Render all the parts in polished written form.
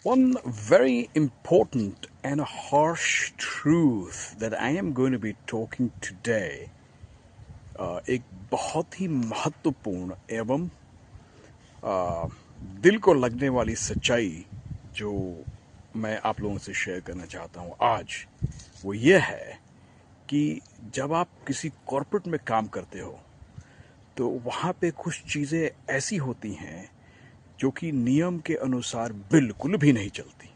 One very important and harsh truth that I am going to be talking today, एक बहुत ही महत्वपूर्ण एवं दिल को लगने वाली सच्चाई जो मैं आप लोगों से शेयर करना चाहता हूँ आज, वो ये है कि जब आप किसी कॉर्पोरेट में काम करते हो तो वहाँ पे कुछ चीज़ें ऐसी होती हैं जो कि नियम के अनुसार बिल्कुल भी नहीं चलती।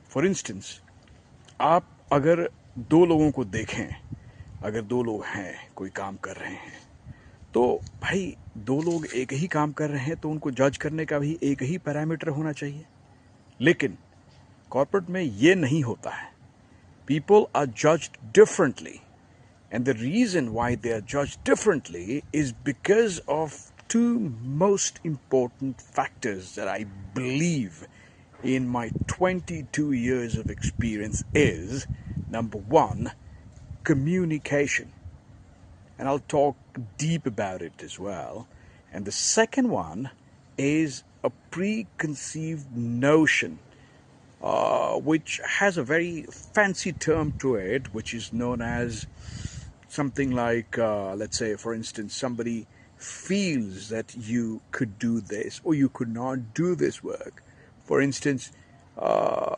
फॉर इंस्टेंस, आप अगर दो लोगों को देखें, अगर दो लोग हैं, कोई काम कर रहे हैं, तो भाई दो लोग एक ही काम कर रहे हैं तो उनको जज करने का भी एक ही पैरामीटर होना चाहिए। लेकिन कॉर्पोरेट में ये नहीं होता है। People are judged differently, and the reason why they are judged differently is because of two most important factors that I believe in my 22 years of experience is, number one, communication. And I'll talk deep about it as well. And the second one is a preconceived notion, which has a very fancy term to it, which is known as something like, let's say, for instance, somebody feels that you could do this or you could not do this work. For instance, uh,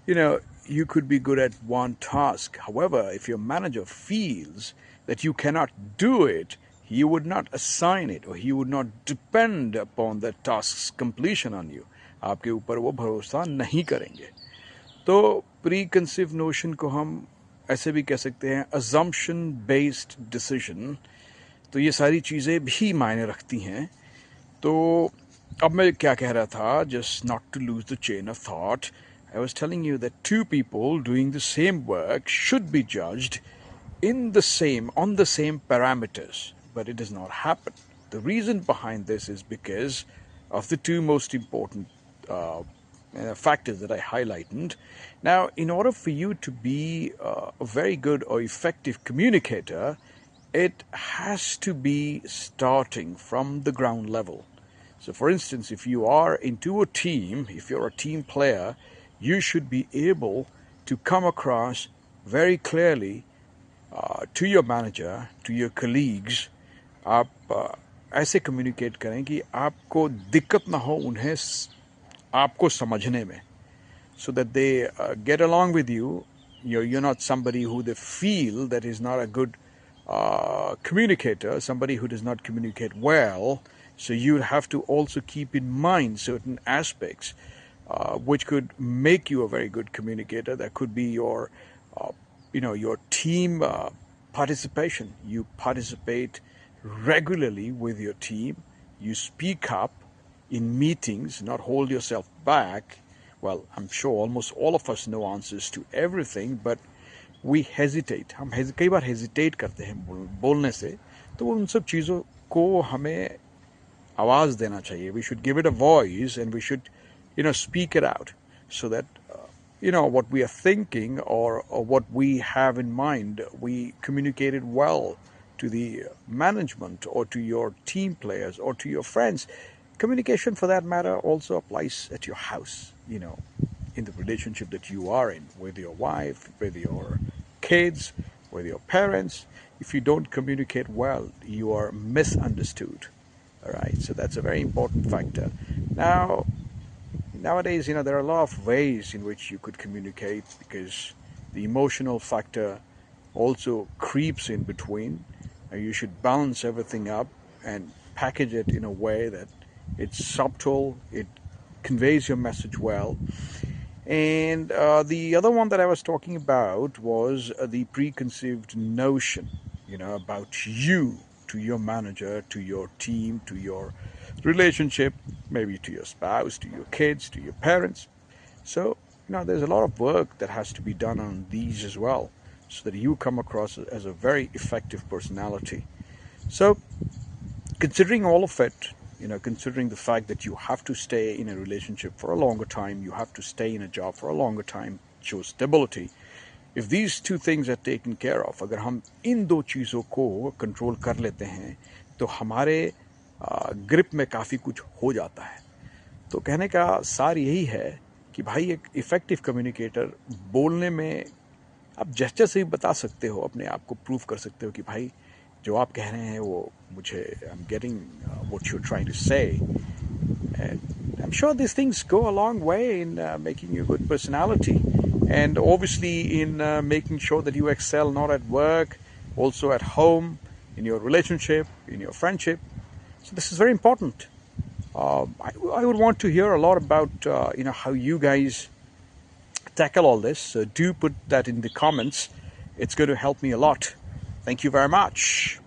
you could be good at one task. However, if your manager feels that you cannot do it, he would not assign it or he would not depend upon that task's completion on you. आपके ऊपर वो भरोसा नहीं करेंगे। तो pre conceive notion को हम ऐसे भी कह सकते हैं assumption based decision। तो ये सारी चीज़ें भी मायने रखती हैं। तो अब मैं क्या कह रहा था, just not to lose the chain of thought, I was telling you that two people doing the same work should be judged on the same parameters, but it does not happen. The reason behind this is because of the two most important factors that I highlighted. Now, in order for you to be a very good or effective communicator, it has to be starting from the ground level. So, for instance, if you are into a team, if you're a team player, you should be able to come across very clearly to your manager, to your colleagues. आप ऐसे communicate करें कि आपको दिक्कत ना हो उन्हें आपको समझने में, so that they get along with you. You're not somebody who they feel that is not a good communicator, somebody who does not communicate well. So you have to also keep in mind certain aspects which could make you a very good communicator. That could be your team participation. You participate regularly with your team. You speak up in meetings, not hold yourself back. Well, I'm sure almost all of us know answers to everything, but we hesitate. हम कई बार hesitate करते हैं बोलने से, तो उन सब चीज़ों को हमें आवाज़ देना चाहिए. We should give it a voice and we should, speak it out so that, what we are thinking or what we have in mind, we communicate it well to the management or to your team players or to your friends. Communication, for that matter, also applies at your house, in the relationship that you are in with your wife, with your kids, with your parents. If you don't communicate well, you are misunderstood. All right, so that's a very important factor. Nowadays, there are a lot of ways in which you could communicate, because the emotional factor also creeps in between. You should balance everything up and package it in a way that it's subtle, it conveys your message well. And the other one that I was talking about was the preconceived notion, about you, to your manager, to your team, to your relationship, maybe to your spouse, to your kids, to your parents. So, there's a lot of work that has to be done on these as well, so that you come across as a very effective personality. So, considering all of it, considering the fact that you have to stay in a relationship for a longer time, you have to stay in a job for a longer time, show stability. If these two things are taken care of, अगर हम इन दो चीज़ों को control कर लेते हैं, तो हमारे ग्रिप में काफ़ी कुछ हो जाता है. तो कहने का सार यही है कि भाई एक इफ़ेक्टिव कम्युनिकेटर बोलने में आप जेस्चर से ही बता सकते हो, अपने आप को प्रूव कर सकते हो कि भाई जो आप कह रहे हैं वो मुझे I am getting what you trying to say. And I'm sure these things go a long way in making you a good personality, and obviously in making sure that you excel not at work, also at home, in your relationship, in your friendship. So this is very important. I would want to hear a lot about how you guys tackle all this. So do put that in the comments. It's going to help me a lot. Thank you very much.